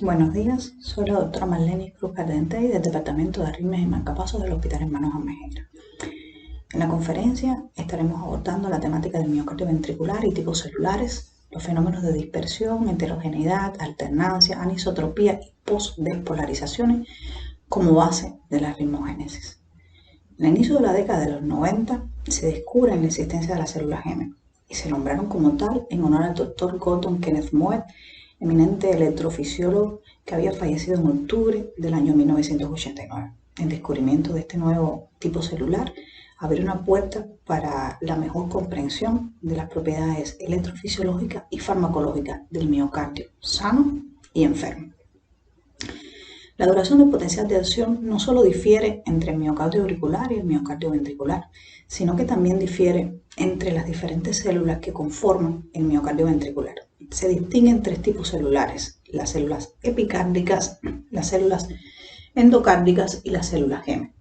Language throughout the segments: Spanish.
Buenos días, soy la doctora Marlene Cruz Cardentey del Departamento de Arritmias y Marcapasos del Hospital Hermanos Ameghera. En la conferencia estaremos abordando la temática del miocardio ventricular y tipos celulares, los fenómenos de dispersión, heterogeneidad, alternancia, anisotropía y postdespolarizaciones como base de la arritmogénesis. En el inicio de la década de los 90 se descubre la existencia de las células M y se nombraron como tal en honor al Dr. Gordon Kenneth Moet, eminente electrofisiólogo que había fallecido en octubre del año 1989. El descubrimiento de este nuevo tipo celular abrió una puerta para la mejor comprensión de las propiedades electrofisiológicas y farmacológicas del miocardio sano y enfermo. La duración del potencial de acción no solo difiere entre el miocardio auricular y el miocardio ventricular, sino que también difiere entre las diferentes células que conforman el miocardio ventricular. Se distinguen tres tipos celulares: las células epicárdicas, las células endocárdicas y las células M.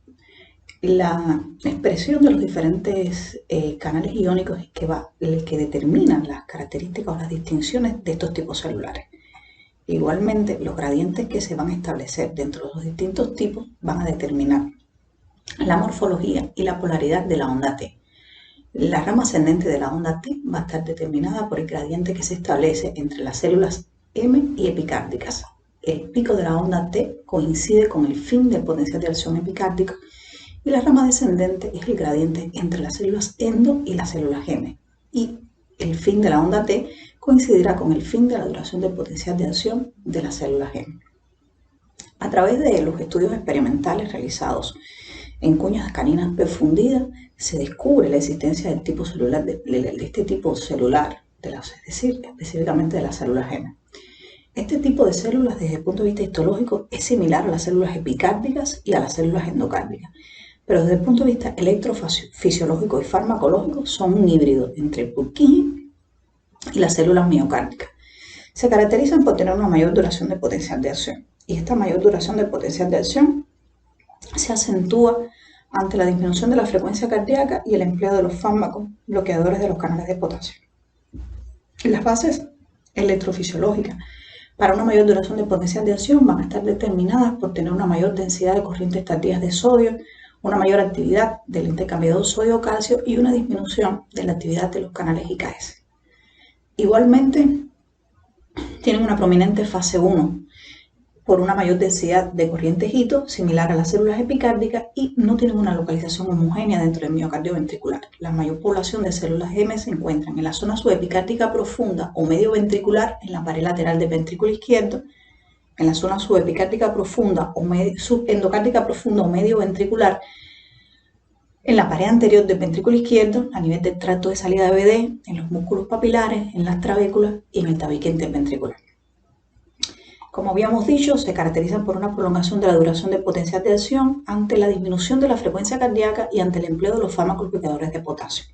La expresión de los diferentes canales iónicos es que determinan las características o las distinciones de estos tipos celulares. Igualmente, los gradientes que se van a establecer dentro de los distintos tipos van a determinar la morfología y la polaridad de la onda T. La rama ascendente de la onda T va a estar determinada por el gradiente que se establece entre las células M y epicárdicas. El pico de la onda T coincide con el fin del potencial de acción epicárdico y la rama descendente es el gradiente entre las células endo y las células M. Y el fin de la onda T coincidirá con el fin de la duración del potencial de acción de las células M. A través de los estudios experimentales realizados en cuñas caninas perfundidas, se descubre la existencia del tipo celular, de este tipo celular, es decir, específicamente de las células M. Este tipo de células, desde el punto de vista histológico, es similar a las células epicárdicas y a las células endocárdicas, pero desde el punto de vista electrofisiológico y farmacológico son un híbrido entre el Purkinje y las células miocárdicas. Se caracterizan por tener una mayor duración de potencial de acción, y esta mayor duración de potencial de acción se acentúa ante la disminución de la frecuencia cardíaca y el empleo de los fármacos bloqueadores de los canales de potasio. Las bases electrofisiológicas para una mayor duración de potencial de acción van a estar determinadas por tener una mayor densidad de corrientes tardías de sodio, una mayor actividad del intercambiador sodio-calcio y una disminución de la actividad de los canales IKS. Igualmente, tienen una prominente fase 1 por una mayor densidad de corrientes hito, similar a las células epicárdicas, y no tienen una localización homogénea dentro del miocardio ventricular. La mayor población de células M se encuentran en la zona subepicárdica profunda o medio ventricular, en la pared lateral del ventrículo izquierdo, en la zona subepicárdica profunda o subendocárdica profunda o medio ventricular, en la pared anterior del ventrículo izquierdo, a nivel del tracto de salida de BD, en los músculos papilares, en las trabéculas y en el tabique interventricular. Como habíamos dicho, se caracterizan por una prolongación de la duración del potencial de acción ante la disminución de la frecuencia cardíaca y ante el empleo de los fármacos bloqueadores de potasio.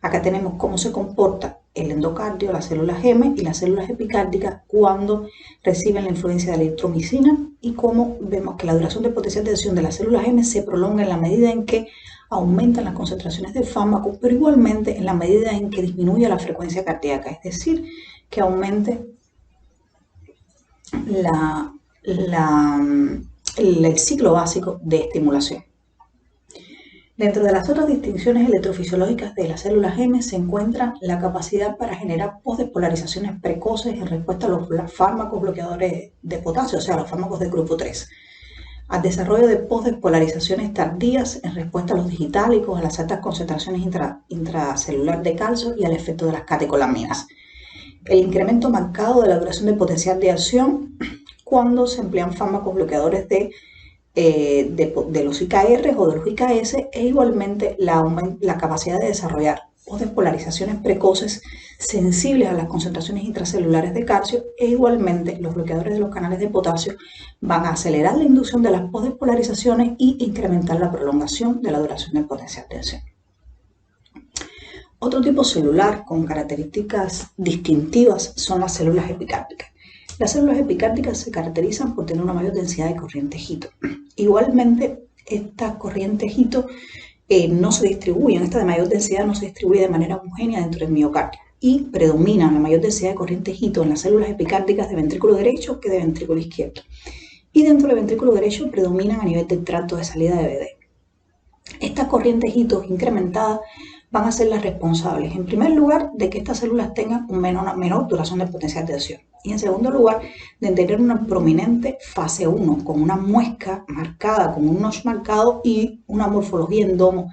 Acá tenemos cómo se comporta el endocardio, las células M y las células epicárdicas cuando reciben la influencia de la eritromicina, y cómo vemos que la duración del potencial de acción de las células M se prolonga en la medida en que aumentan las concentraciones del fármaco, pero igualmente en la medida en que disminuye la frecuencia cardíaca, es decir, que aumente el ciclo básico de estimulación. Dentro de las otras distinciones electrofisiológicas de las células M se encuentra la capacidad para generar postdespolarizaciones precoces en respuesta a los fármacos bloqueadores de potasio, o sea, los fármacos del grupo 3, al desarrollo de postdespolarizaciones tardías en respuesta a los digitálicos, a las altas concentraciones intracelular de calcio y al efecto de las catecolaminas. El incremento marcado de la duración del potencial de acción cuando se emplean fármacos bloqueadores de los IKR o de los IKS, e igualmente la capacidad de desarrollar postdespolarizaciones precoces sensibles a las concentraciones intracelulares de calcio, e igualmente los bloqueadores de los canales de potasio van a acelerar la inducción de las postdespolarizaciones y incrementar la prolongación de la duración del potencial de acción. Otro tipo celular con características distintivas son las células epicárdicas. Las células epicárdicas se caracterizan por tener una mayor densidad de corrientes hito. Igualmente, estas corrientes hito no se distribuyen, esta de mayor densidad no se distribuye de manera homogénea dentro del miocardio. y predomina la mayor densidad de corriente Hito en las células epicárdicas de ventrículo derecho que de ventrículo izquierdo. Y dentro del ventrículo derecho predominan a nivel del tracto de salida de BD. Estas corrientes Hito incrementadas van a ser las responsables, en primer lugar, de que estas células tengan una menor duración del potencial de acción. Y en segundo lugar, de tener una prominente fase 1, con una muesca marcada, con un notch marcado y una morfología endomo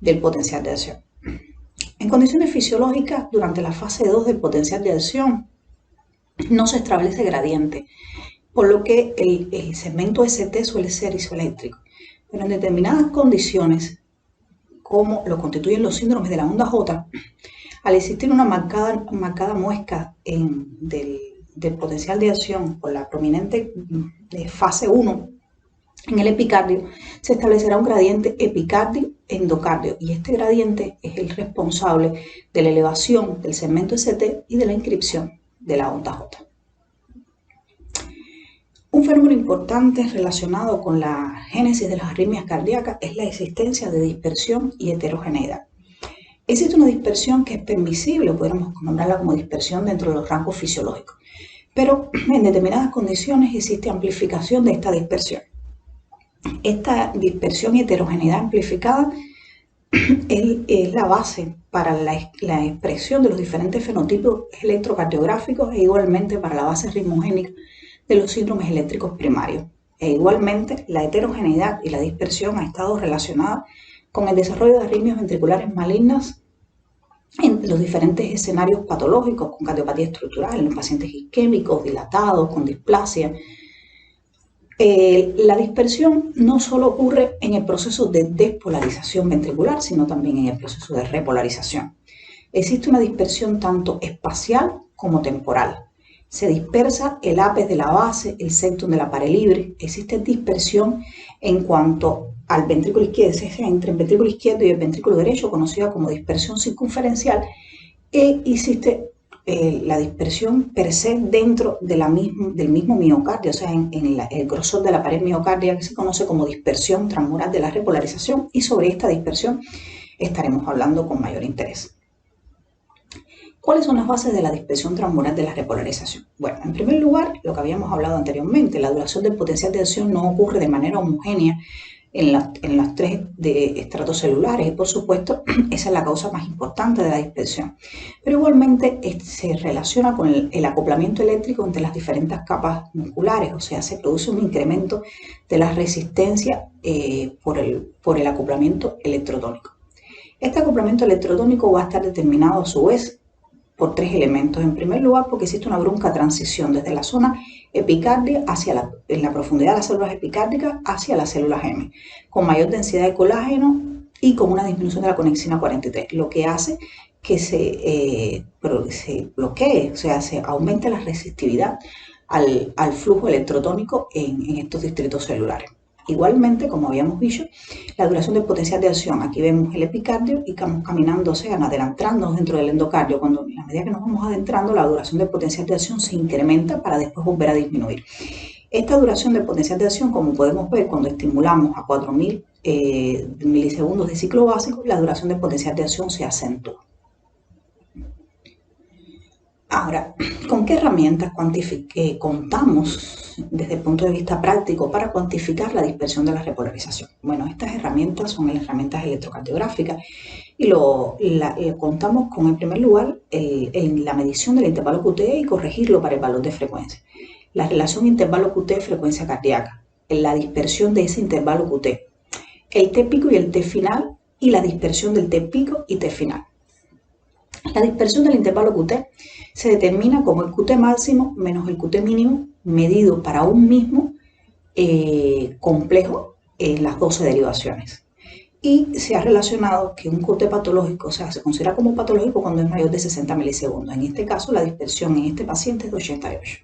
del potencial de acción. En condiciones fisiológicas, durante la fase 2 del potencial de acción, no se establece gradiente, por lo que el segmento ST suele ser isoeléctrico. Pero en determinadas condiciones, como lo constituyen los síndromes de la onda J, al existir una marcada muesca del potencial de acción por la prominente fase 1 en el epicardio, se establecerá un gradiente epicardio-endocardio, y este gradiente es el responsable de la elevación del segmento ST y de la inscripción de la onda J. Un fenómeno importante relacionado con la génesis de las arritmias cardíacas es la existencia de dispersión y heterogeneidad. Existe una dispersión que es permisible, podríamos nombrarla como dispersión dentro de los rangos fisiológicos, pero en determinadas condiciones existe amplificación de esta dispersión. Esta dispersión y heterogeneidad amplificada es la base para la expresión de los diferentes fenotipos electrocardiográficos e igualmente para la base ritmogénica de los síndromes eléctricos primarios. E igualmente, la heterogeneidad y la dispersión ha estado relacionada con el desarrollo de arritmias ventriculares malignas en los diferentes escenarios patológicos, con cardiopatía estructural, en los pacientes isquémicos, dilatados, con displasia. La dispersión no solo ocurre en el proceso de despolarización ventricular, sino también en el proceso de repolarización. Existe una dispersión tanto espacial como temporal. Se dispersa el ápice de la base, el septum de la pared libre. Existe dispersión en cuanto al ventrículo izquierdo, entre el ventrículo izquierdo y el ventrículo derecho, conocida como dispersión circunferencial, e existe la dispersión per se dentro de del mismo miocardio, o sea, en el grosor de la pared miocárdica, que se conoce como dispersión transmural de la repolarización, y sobre esta dispersión estaremos hablando con mayor interés. ¿Cuáles son las bases de la dispersión transmural de la repolarización? Bueno, en primer lugar, lo que habíamos hablado anteriormente, la duración del potencial de acción no ocurre de manera homogénea en las tres estratos celulares y, por supuesto, esa es la causa más importante de la dispersión. Pero igualmente se relaciona con el acoplamiento eléctrico entre las diferentes capas musculares, o sea, se produce un incremento de la resistencia por el acoplamiento electrotónico. Este acoplamiento electrotónico va a estar determinado a su vez por tres elementos. En primer lugar, porque existe una brusca transición desde la zona epicardia en la profundidad de las células epicárdicas hacia las células M, con mayor densidad de colágeno y con una disminución de la conexina 43, lo que hace que se bloquee, o sea, se aumente la resistividad al flujo electrotónico en estos distritos celulares. Igualmente, como habíamos dicho, la duración del potencial de acción, aquí vemos el epicardio y vamos caminando, o sea, adelantándonos dentro del endocardio. Cuando a medida que nos vamos adentrando, la duración del potencial de acción se incrementa para después volver a disminuir. Esta duración del potencial de acción, como podemos ver, cuando estimulamos a 4000 milisegundos de ciclo básico, la duración del potencial de acción se acentúa. Ahora, ¿con qué herramientas contamos desde el punto de vista práctico para cuantificar la dispersión de la repolarización? Bueno, estas herramientas son las herramientas electrocardiográficas y contamos con, en primer lugar, la medición del intervalo QT y corregirlo para el valor de frecuencia. La relación intervalo QT-frecuencia cardíaca, la dispersión de ese intervalo QT, el T pico y el T final y la dispersión del T pico y T final. La dispersión del intervalo QT se determina como el QT máximo menos el QT mínimo medido para un mismo complejo en las 12 derivaciones. Y se ha relacionado que un QT patológico, o sea, se considera como patológico cuando es mayor de 60 milisegundos. En este caso, la dispersión en este paciente es de 88.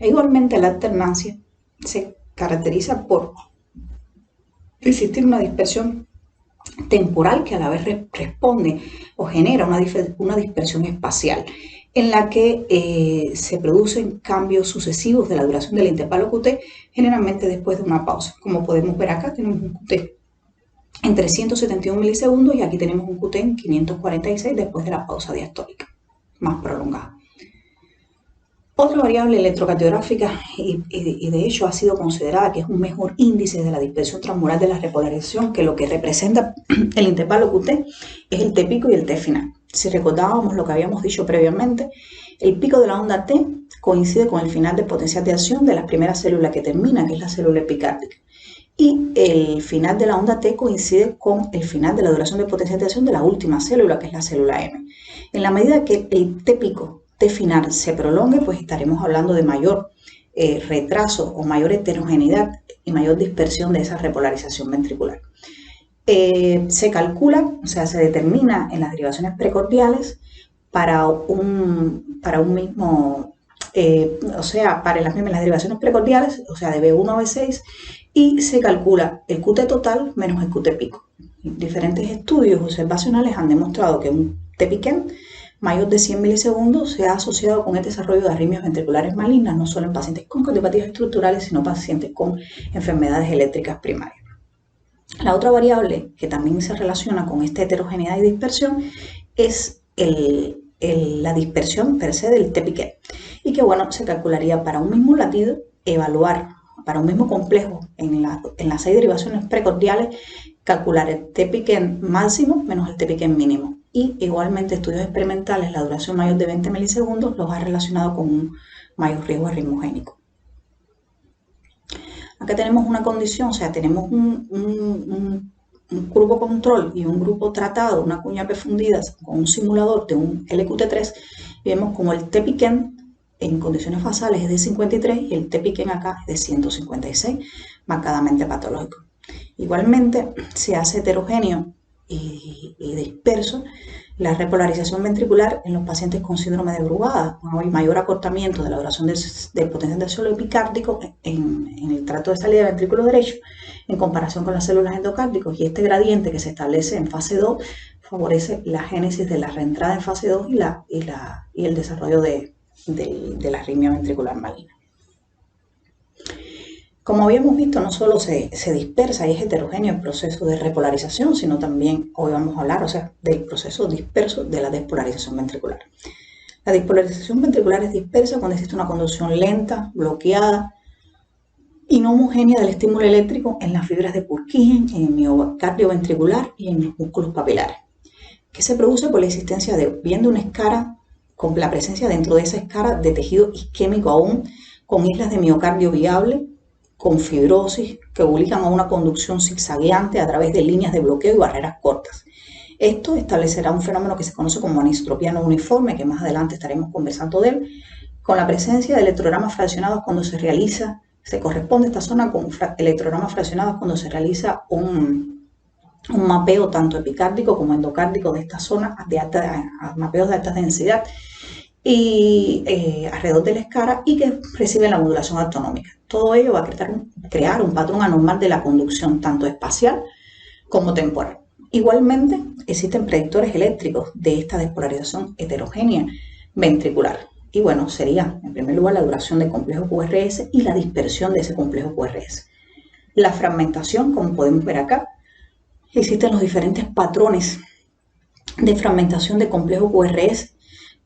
E igualmente, la alternancia se caracteriza por existir una dispersión temporal que a la vez responde o genera una dispersión espacial en la que se producen cambios sucesivos de la duración del intervalo QT, generalmente después de una pausa. Como podemos ver acá, tenemos un QT en 371 milisegundos y aquí tenemos un QT en 546 después de la pausa diastólica más prolongada. Otra variable electrocardiográfica y de hecho ha sido considerada que es un mejor índice de la dispersión transmural de la repolarización que lo que representa el intervalo QT es el T pico y el T final. Si recordábamos lo que habíamos dicho previamente, el pico de la onda T coincide con el final del potencial de acción de la primera célula que termina, que es la célula epicárdica. Y el final de la onda T coincide con el final de la duración de potencial de acción de la última célula, que es la célula M. En la medida que el T pico, T final se prolongue, pues estaremos hablando de mayor retraso o mayor heterogeneidad y mayor dispersión de esa repolarización ventricular. Se calcula, o sea, se determina en las derivaciones precordiales para un mismo, o sea, para las derivaciones precordiales, o sea, de B1 a B6, y se calcula el QT total menos el QT pico. Diferentes estudios observacionales han demostrado que un T piquen mayor de 100 milisegundos se ha asociado con el desarrollo de arritmias ventriculares malignas, no solo en pacientes con cardiopatías estructurales, sino pacientes con enfermedades eléctricas primarias. La otra variable que también se relaciona con esta heterogeneidad y dispersión es la dispersión per se del T piquen, y que bueno, se calcularía para un mismo latido, evaluar para un mismo complejo en las 6 derivaciones precordiales, calcular el T piquen máximo menos el T piquen mínimo. Y igualmente estudios experimentales, la duración mayor de 20 milisegundos los ha relacionado con un mayor riesgo arritmogénico. Acá tenemos una condición, o sea, tenemos un grupo control y un grupo tratado, una cuña profundida con un simulador de un LQT3 y vemos como el T piquen en condiciones basales es de 53 y el T piquen acá es de 156, marcadamente patológico. Igualmente, se hace heterogéneo y disperso la repolarización ventricular en los pacientes con síndrome de Brugada. Hay mayor acortamiento de la duración del potencial del suelo epicárdico en el tracto de salida del ventrículo derecho en comparación con las células endocárdicas, y este gradiente que se establece en fase 2 favorece la génesis de la reentrada en fase 2 y el desarrollo de la arritmia ventricular maligna. Como habíamos visto, no solo se dispersa y es heterogéneo el proceso de repolarización, sino también hoy vamos a hablar, o sea, del proceso disperso de la despolarización ventricular. La despolarización ventricular es dispersa cuando existe una conducción lenta, bloqueada y no homogénea del estímulo eléctrico en las fibras de Purkinje, en el miocardio ventricular y en los músculos papilares, que se produce por la existencia de bien de una escara, con la presencia dentro de esa escara de tejido isquémico aún, con islas de miocardio viable, con fibrosis que obligan a una conducción zigzagueante a través de líneas de bloqueo y barreras cortas. Esto establecerá un fenómeno que se conoce como anisotropía no uniforme, que más adelante estaremos conversando de él, con la presencia de electrogramas fraccionados cuando se corresponde esta zona con electrogramas fraccionados cuando se realiza un mapeo tanto epicárdico como endocárdico de esta zona, mapeos de alta densidad y alrededor de la escara y que reciben la modulación autonómica. Todo ello va a crear un patrón anormal de la conducción, tanto espacial como temporal. Igualmente, existen predictores eléctricos de esta despolarización heterogénea ventricular. Y bueno, sería en primer lugar la duración del complejo QRS y la dispersión de ese complejo QRS. La fragmentación, como podemos ver acá, existen los diferentes patrones de fragmentación de complejo QRS,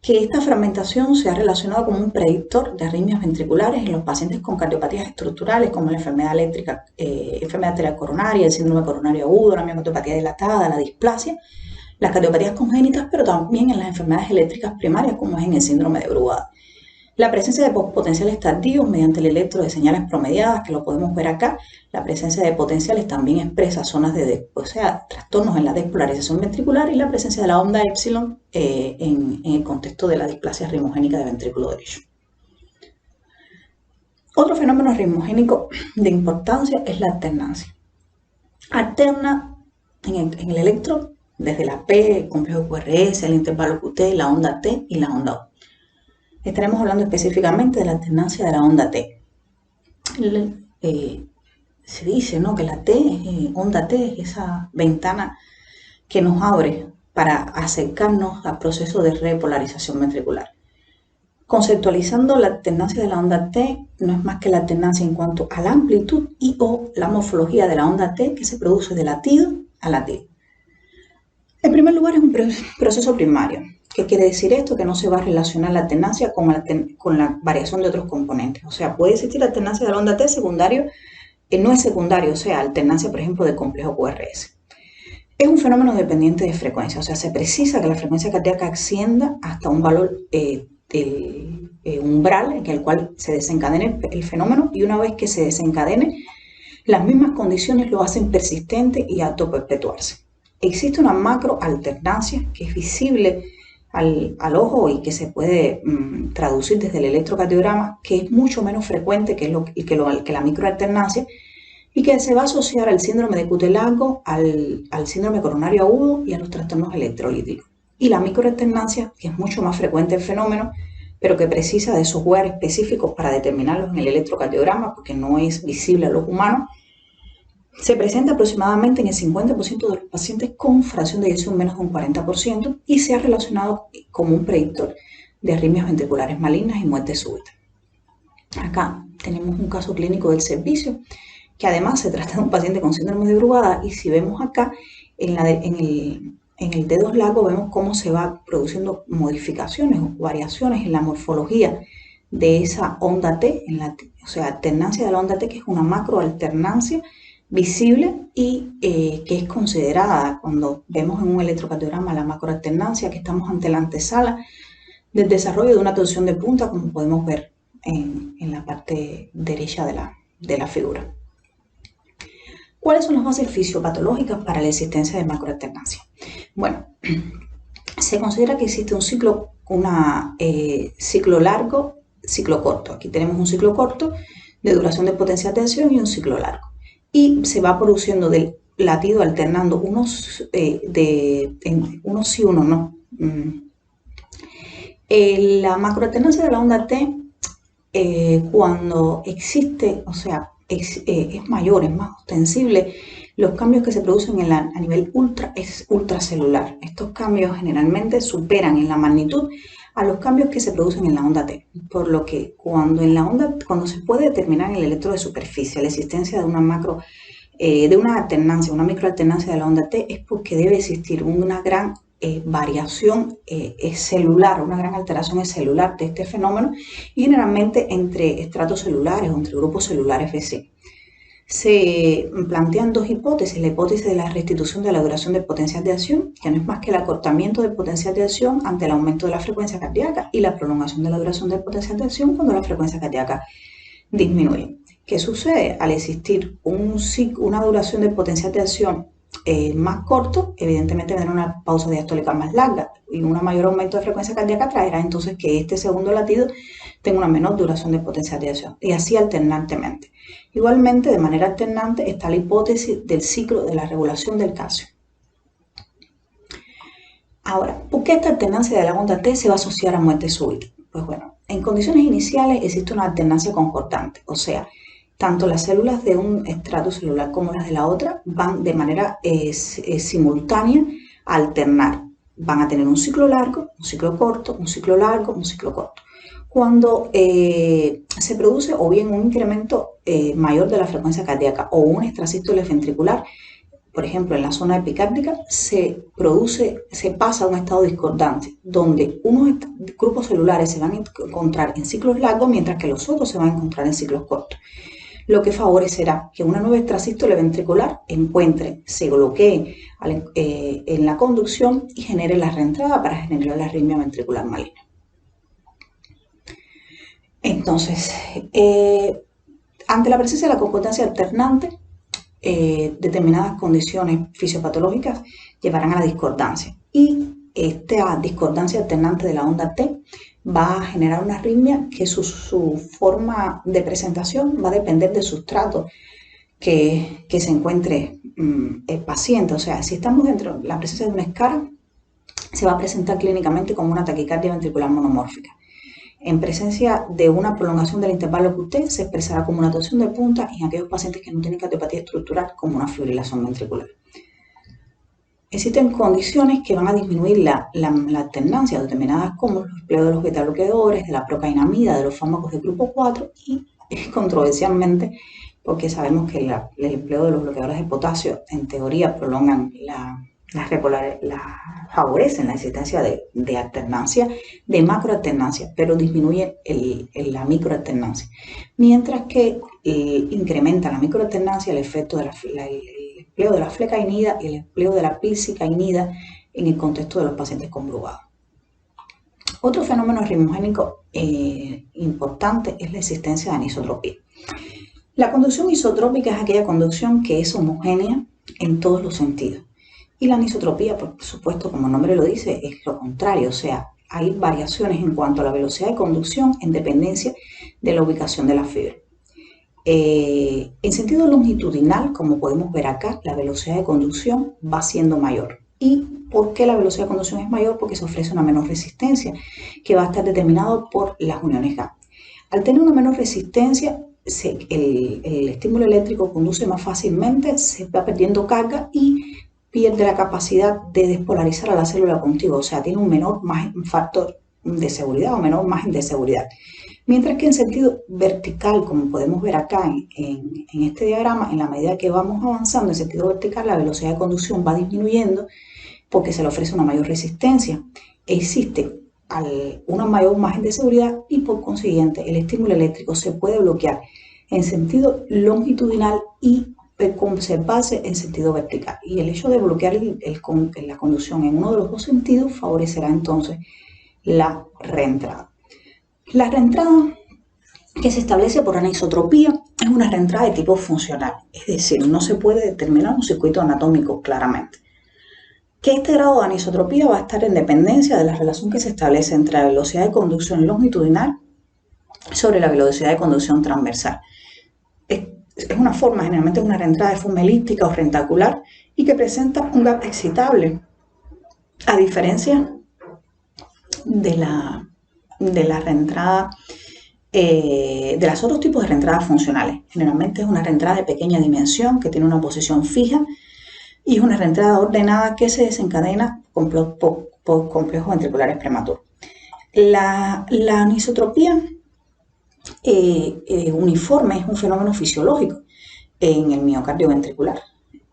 que esta fragmentación se ha relacionado como un predictor de arritmias ventriculares en los pacientes con cardiopatías estructurales como la enfermedad eléctrica, enfermedad arterial coronaria, el síndrome coronario agudo, la miocardiopatía dilatada, la displasia, las cardiopatías congénitas, pero también en las enfermedades eléctricas primarias como es en el síndrome de Brugada. La presencia de potenciales tardíos mediante el electro de señales promediadas, que lo podemos ver acá. La presencia de potenciales también expresa zonas trastornos en la despolarización ventricular y la presencia de la onda epsilon en el contexto de la displasia arritmogénica de ventrículo derecho. Otro fenómeno arritmogénico de importancia es la alternancia. Alterna en el electro desde la P, el complejo QRS, el intervalo QT, la onda T y la onda O. Estaremos hablando específicamente de la alternancia de la onda T. Se dice, ¿no?, que la onda T es esa ventana que nos abre para acercarnos al proceso de repolarización ventricular. Conceptualizando la alternancia de la onda T, no es más que la alternancia en cuanto a la amplitud y o la morfología de la onda T que se produce de latido al latido. En primer lugar, es un proceso primario. ¿Qué quiere decir esto? Que no se va a relacionar la alternancia con la variación de otros componentes. O sea, puede existir alternancia de la onda T secundario, que no es secundario, o sea, alternancia, por ejemplo, de complejo QRS. Es un fenómeno dependiente de frecuencia, o sea, se precisa que la frecuencia cardíaca ascienda hasta un valor del umbral en el cual se desencadene el fenómeno, y una vez que se desencadene, las mismas condiciones lo hacen persistente y autoperpetuarse. Existe una macroalternancia que es visible al ojo y que se puede traducir desde el electrocardiograma, que es mucho menos frecuente que la microalternancia, y que se va a asociar al síndrome de Cutelargo, al síndrome coronario agudo y a los trastornos electrolíticos. Y la microalternancia, que es mucho más frecuente el fenómeno, pero que precisa de software específicos para determinarlos en el electrocardiograma, porque no es visible al ojo humano, se presenta aproximadamente en el 50% de los pacientes con fracción de eyección menos de un 40% y se ha relacionado como un predictor de arritmias ventriculares malignas y muerte súbita. Acá tenemos un caso clínico del servicio, que además se trata de un paciente con síndrome de Brugada, y si vemos acá en el dedo largo vemos cómo se va produciendo modificaciones o variaciones en la morfología de esa onda T, o sea, alternancia de la onda T, que es una macroalternancia visible y que es considerada cuando vemos en un electrocardiograma la macroalternancia, que estamos ante la antesala del desarrollo de una torsión de punta, como podemos ver en la parte derecha de la figura. ¿Cuáles son las bases fisiopatológicas para la existencia de macroalternancia? Bueno, se considera que existe un ciclo largo, ciclo corto. Aquí tenemos un ciclo corto de duración de potencial de acción y un ciclo largo. Y se va produciendo del latido alternando unos sí, unos no. La macroalternancia de la onda T, cuando existe, o sea, es mayor, es más ostensible, los cambios que se producen a nivel ultracelular. Estos cambios generalmente superan en la magnitud a los cambios que se producen en la onda T, por lo que cuando se puede determinar en el electro de superficie la existencia de una una microalternancia de la onda T, es porque debe existir una gran variación celular, una gran alteración celular de este fenómeno, y generalmente entre estratos celulares o entre grupos celulares BC. Se plantean dos hipótesis: la hipótesis de la restitución de la duración del potencial de acción, que no es más que el acortamiento del potencial de acción ante el aumento de la frecuencia cardíaca, y la prolongación de la duración del potencial de acción cuando la frecuencia cardíaca disminuye. ¿Qué sucede? Al existir una duración del potencial de acción más corto, evidentemente vendrá una pausa diastólica más larga, y un mayor aumento de frecuencia cardíaca traerá entonces que este segundo latido tenga una menor duración de potencial de acción, y así alternantemente. Igualmente, de manera alternante, está la hipótesis del ciclo de la regulación del calcio. Ahora, ¿por qué esta alternancia de la onda T se va a asociar a muerte súbita? Pues bueno, en condiciones iniciales existe una alternancia concordante, o sea, tanto las células de un estrato celular como las de la otra van de manera simultánea a alternar. Van a tener un ciclo largo, un ciclo corto, un ciclo largo, un ciclo corto. Cuando se produce o bien un incremento mayor de la frecuencia cardíaca o una extrasístole ventricular, por ejemplo, en la zona epicárdica, se pasa a un estado discordante, donde unos grupos celulares se van a encontrar en ciclos largos, mientras que los otros se van a encontrar en ciclos cortos, lo que favorecerá que una nueva extrasístole ventricular se bloquee en la conducción y genere la reentrada para generar la arritmia ventricular maligna. Entonces, ante la presencia de la concordancia alternante, determinadas condiciones fisiopatológicas llevarán a la discordancia, y esta discordancia alternante de la onda T va a generar una arritmia que su forma de presentación va a depender del sustrato que se encuentre el paciente. O sea, si estamos dentro de la presencia de una escara, se va a presentar clínicamente como una taquicardia ventricular monomórfica. En presencia de una prolongación del intervalo QT, se expresará como una torsión de punta, y en aquellos pacientes que no tienen cardiopatía estructural, como una fibrilación ventricular. Existen condiciones que van a disminuir la alternancia, determinadas como el empleo de los beta-bloqueadores, de la procainamida, de los fármacos de grupo 4 y, controversialmente, porque sabemos que el empleo de los bloqueadores de potasio en teoría prolongan favorecen la existencia de alternancia, de macroalternancia, pero disminuye la microalternancia. Mientras que incrementa la microalternancia el efecto del empleo de la flecainida y el empleo de la pilcicainida en el contexto de los pacientes con brugados. Otro fenómeno ritmogénico importante es la existencia de anisotropía. La conducción isotrópica es aquella conducción que es homogénea en todos los sentidos. Y la anisotropía, por supuesto, como el nombre lo dice, es lo contrario, o sea, hay variaciones en cuanto a la velocidad de conducción en dependencia de la ubicación de la fibra. En sentido longitudinal, como podemos ver acá, la velocidad de conducción va siendo mayor. ¿Y por qué la velocidad de conducción es mayor? Porque se ofrece una menor resistencia, que va a estar determinado por las uniones G. Al tener una menor resistencia, el estímulo eléctrico conduce más fácilmente, se va perdiendo carga y pierde la capacidad de despolarizar a la célula contigua, o sea, tiene un factor de seguridad o menor margen de seguridad. Mientras que en sentido vertical, como podemos ver acá en este diagrama, en la medida que vamos avanzando en sentido vertical, la velocidad de conducción va disminuyendo porque se le ofrece una mayor resistencia. Existe una mayor margen de seguridad y por consiguiente el estímulo eléctrico se puede bloquear en sentido longitudinal y conservarse en sentido vertical. Y el hecho de bloquear la conducción en uno de los dos sentidos favorecerá entonces la reentrada. La reentrada que se establece por anisotropía es una reentrada de tipo funcional, es decir, no se puede determinar un circuito anatómico claramente. Que este grado de anisotropía va a estar en dependencia de la relación que se establece entre la velocidad de conducción longitudinal sobre la velocidad de conducción transversal. Es una forma, generalmente es una reentrada de forma elíptica o rentacular y que presenta un gap excitable, a diferencia de la reentrada, de los otros tipos de reentradas funcionales. Generalmente es una reentrada de pequeña dimensión que tiene una posición fija y es una reentrada ordenada que se desencadena por complejos ventriculares prematuros. La anisotropía uniforme es un fenómeno fisiológico en el miocardio ventricular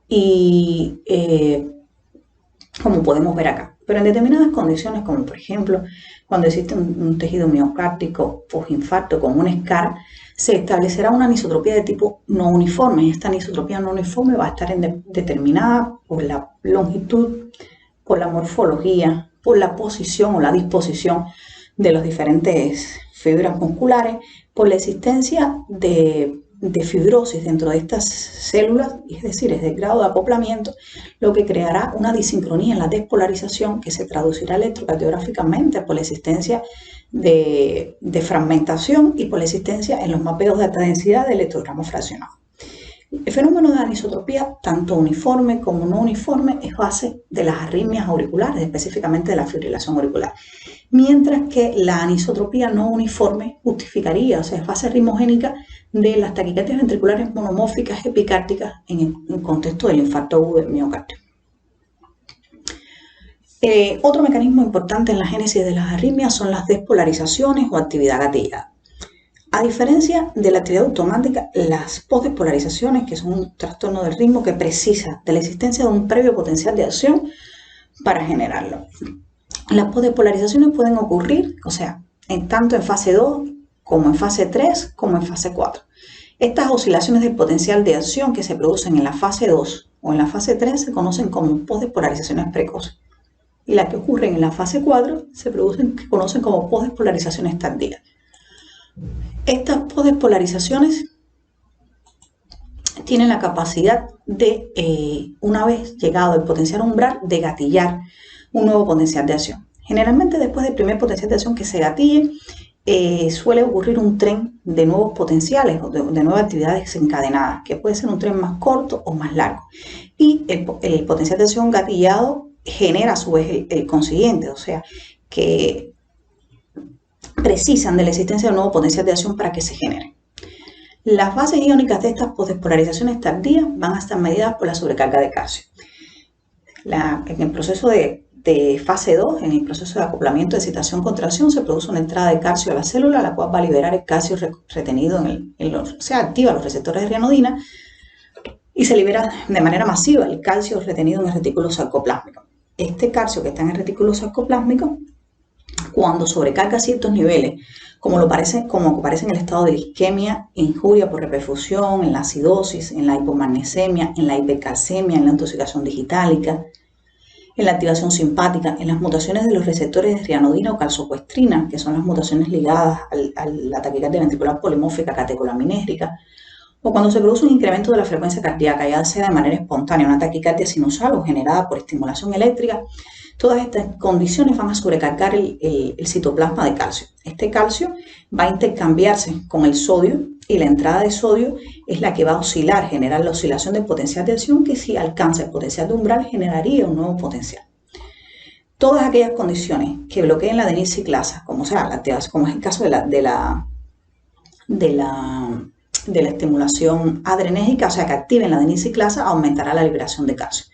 y como podemos ver acá, pero en determinadas condiciones como por ejemplo cuando existe un tejido miocárdico postinfarto con un SCAR, se establecerá una anisotropía de tipo no uniforme y esta anisotropía no uniforme va a estar determinada por la longitud, por la morfología, por la posición o la disposición de los diferentes fibras musculares, por la existencia de fibrosis dentro de estas células, es decir, es del grado de acoplamiento, lo que creará una disincronía en la despolarización que se traducirá electrocardiográficamente por la existencia de fragmentación y por la existencia en los mapeos de alta densidad de electrogramo fraccionado. El fenómeno de anisotropía, tanto uniforme como no uniforme, es base de las arritmias auriculares, específicamente de la fibrilación auricular. Mientras que la anisotropía no uniforme justificaría, o sea, es base ritmogénica de las taquicardias ventriculares monomórficas epicárdicas en el contexto del infarto agudo del miocardio. Otro mecanismo importante en la génesis de las arritmias son las despolarizaciones o actividad gatillada. A diferencia de la actividad automática, las postdespolarizaciones, que son un trastorno del ritmo que precisa de la existencia de un previo potencial de acción para generarlo. Las postdespolarizaciones pueden ocurrir, o sea, tanto en fase 2 como en fase 3 como en fase 4. Estas oscilaciones del potencial de acción que se producen en la fase 2 o en la fase 3 se conocen como postdespolarizaciones precoces. Y las que ocurren en la fase 4 se conocen como postdespolarizaciones tardías. Estas postdespolarizaciones tienen la capacidad de, una vez llegado el potencial umbral, de gatillar un nuevo potencial de acción. Generalmente después del primer potencial de acción que se gatille, suele ocurrir un tren de nuevos potenciales o de nuevas actividades desencadenadas, que puede ser un tren más corto o más largo. Y el potencial de acción gatillado genera a su vez el consiguiente, o sea, que precisan de la existencia de un nuevo potencial de acción para que se genere. Las bases iónicas de estas postdespolarizaciones tardías van a estar mediadas por la sobrecarga de calcio. En el proceso de de fase 2, en el proceso de acoplamiento, excitación, contracción, se produce una entrada de calcio a la célula, la cual va a liberar el calcio retenido se activa los receptores de rianodina y se libera de manera masiva el calcio retenido en el retículo sarcoplásmico. Este calcio que está en el retículo sarcoplásmico, cuando sobrecarga ciertos niveles, como aparece en el estado de isquemia, injuria por reperfusión, en la acidosis, en la hipomagnesemia, en la hipercalcemia, en la intoxicación digitálica, en la activación simpática, en las mutaciones de los receptores de rianodina o calsocuestrina, que son las mutaciones ligadas a la taquicardia ventricular polimórfica catecolaminérgica, o cuando se produce un incremento de la frecuencia cardíaca, ya sea de manera espontánea, una taquicardia sinusal o generada por estimulación eléctrica. Todas estas condiciones van a sobrecargar el citoplasma de calcio. Este calcio va a intercambiarse con el sodio y la entrada de sodio es la que va a oscilar, generar la oscilación del potencial de acción, que si alcanza el potencial de umbral generaría un nuevo potencial. Todas aquellas condiciones que bloqueen la adenyl-ciclasa, como es el caso de la estimulación adrenérgica, o sea que activen la adenyl-ciclasa, aumentará la liberación de calcio.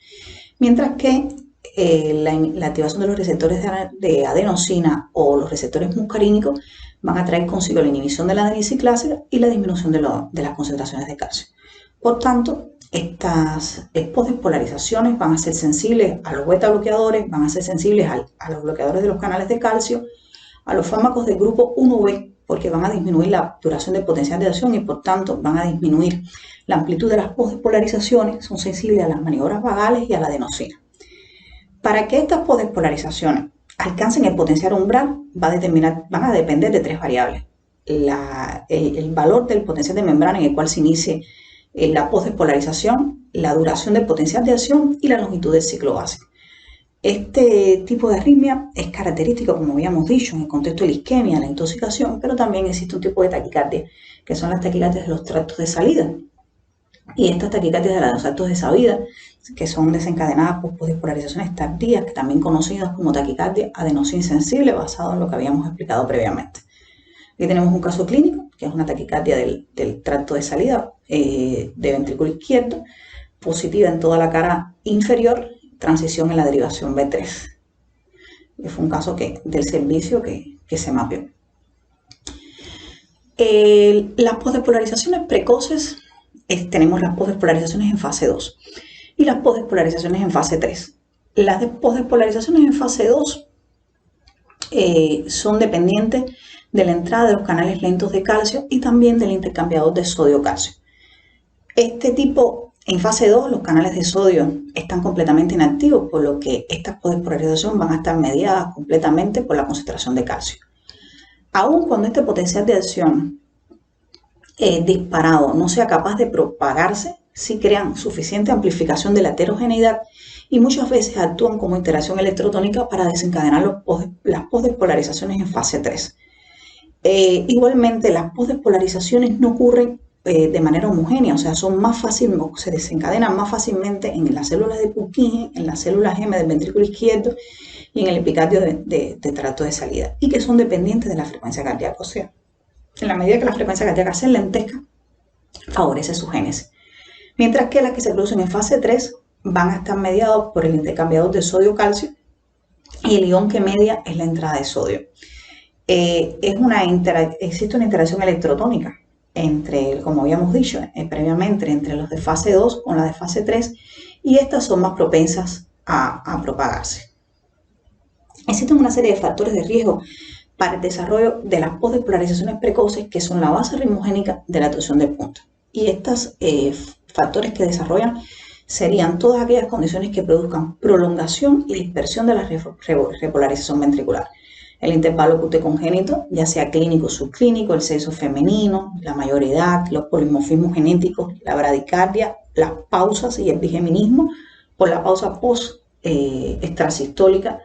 Mientras que la activación de los receptores de adenosina o los receptores muscarínicos van a traer consigo la inhibición de la adenyl-ciclasa y la disminución de las concentraciones de calcio. Por tanto, estas posdespolarizaciones van a ser sensibles a los beta bloqueadores, van a ser sensibles a los bloqueadores de los canales de calcio, a los fármacos del grupo 1B, porque van a disminuir la duración del potencial de acción y por tanto van a disminuir la amplitud de las posdespolarizaciones, son sensibles a las maniobras vagales y a la adenosina. Para que estas posdespolarizaciones alcancen el potencial umbral van a depender de tres variables. El valor del potencial de membrana en el cual se inicie la posdespolarización, la duración del potencial de acción y la longitud del ciclo básico. Este tipo de arritmia es característico, como habíamos dicho, en el contexto de la isquemia, la intoxicación, pero también existe un tipo de taquicardia, que son las taquicardias de los tractos de salida. Y estas taquicardias de los tractos de salida, que son desencadenadas por posdespolarizaciones tardías, que también conocidas como taquicardia adenosina-sensible, basado en lo que habíamos explicado previamente. Aquí tenemos un caso clínico, que es una taquicardia del tracto de salida de ventrículo izquierdo, positiva en toda la cara inferior, transición en la derivación B3. Y fue un caso del servicio que se mapeó. Las posdespolarizaciones precoces, tenemos las posdespolarizaciones en fase 2 y las posdespolarizaciones en fase 3. Las posdespolarizaciones en fase 2 son dependientes de la entrada de los canales lentos de calcio y también del intercambiador de sodio-calcio. En fase 2, los canales de sodio están completamente inactivos, por lo que estas posdespolarizaciones van a estar mediadas completamente por la concentración de calcio. Aun cuando este potencial de acción disparado no sea capaz de propagarse, sí crean suficiente amplificación de la heterogeneidad y muchas veces actúan como interacción electrotónica para desencadenar las posdespolarizaciones en fase 3. Igualmente, las posdespolarizaciones no ocurren de manera homogénea, o sea, se desencadenan más fácilmente en las células de Purkinje, en las células M del ventrículo izquierdo y en el epicardio de tracto de salida, y que son dependientes de la frecuencia cardíaca. O sea, en la medida que la frecuencia cardíaca se enlentezca, favorece su génesis. Mientras que las que se producen en fase 3 van a estar mediados por el intercambiador de sodio-calcio y el ion que media es la entrada de sodio. Existe una interacción electrotónica como habíamos dicho previamente, entre los de fase 2 con las de fase 3, y estas son más propensas a propagarse. Existen una serie de factores de riesgo para el desarrollo de las posdespolarizaciones precoces, que son la base ritmogénica de la torsión de punta. Y estos factores que desarrollan serían todas aquellas condiciones que produzcan prolongación y dispersión de la repolarización ventricular. El intervalo QT congénito, ya sea clínico o subclínico, el sexo femenino, la mayoridad, los polimorfismos genéticos, la bradicardia, las pausas y el bigeminismo por la pausa post-extrasistólica,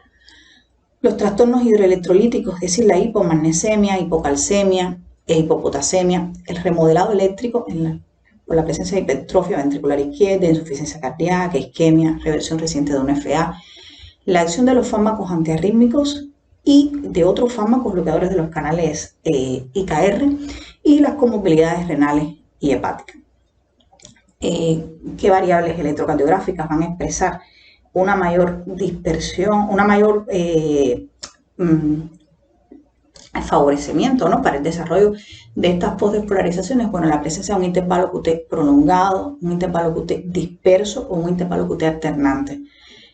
los trastornos hidroelectrolíticos, es decir, la hipomagnesemia, hipocalcemia e hipopotasemia, el remodelado eléctrico por la presencia de hipertrofia ventricular izquierda, insuficiencia cardíaca, isquemia, reversión reciente de un FA, la acción de los fármacos antiarrítmicos y de otros fármacos bloqueadores de los canales IKR y las comorbilidades renales y hepáticas. ¿Qué variables electrocardiográficas van a expresar una mayor dispersión, una mayor favorecimiento, ¿no?, para el desarrollo de estas postdespolarizaciones. Bueno, la presencia de un intervalo QT prolongado, un intervalo QT disperso o un intervalo QT alternante.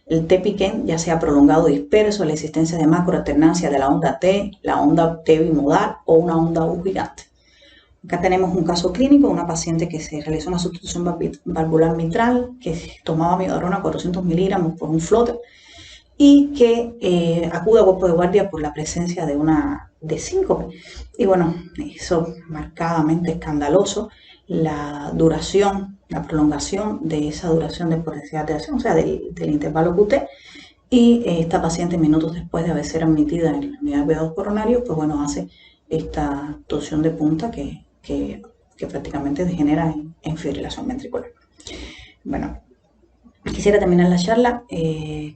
El T-Piquen, ya sea prolongado o disperso, la existencia de macroalternancia de la onda T, la onda T bimodal o una onda U gigante. Acá tenemos un caso clínico, una paciente que se realizó una sustitución valvular mitral, que tomaba amiodarona 400 miligramos por un floater y que acude a cuerpo de guardia por la presencia de síncope. Y bueno, eso marcadamente escandaloso, la duración, la prolongación de esa duración de potencial de acción, o sea, del intervalo QT. Y esta paciente, minutos después de haber sido admitida en la unidad de cuidados coronarios, pues bueno, hace esta torsión de punta que prácticamente degenera en fibrilación ventricular. Bueno, quisiera terminar la charla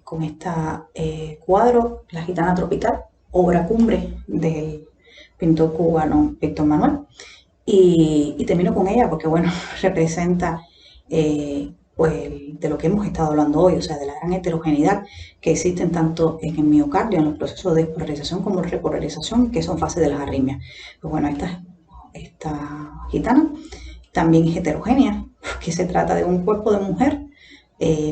con este cuadro, La Gitana Tropical, obra cumbre del pintor cubano Víctor Manuel. Y termino con ella porque, bueno, representa pues, de lo que hemos estado hablando hoy, o sea, de la gran heterogeneidad que existen tanto en el miocardio, en los procesos de despolarización como de repolarización, que son fases de las arritmias. Pues bueno, esta gitana también es heterogénea, porque se trata de un cuerpo de mujer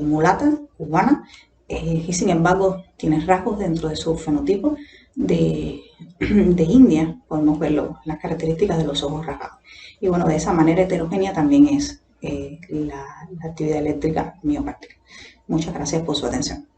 mulata, cubana, y sin embargo tiene rasgos dentro de su fenotipo de India. Podemos ver las características de los ojos rasgados. Y bueno, de esa manera heterogénea también es la actividad eléctrica miocárdica. Muchas gracias por su atención.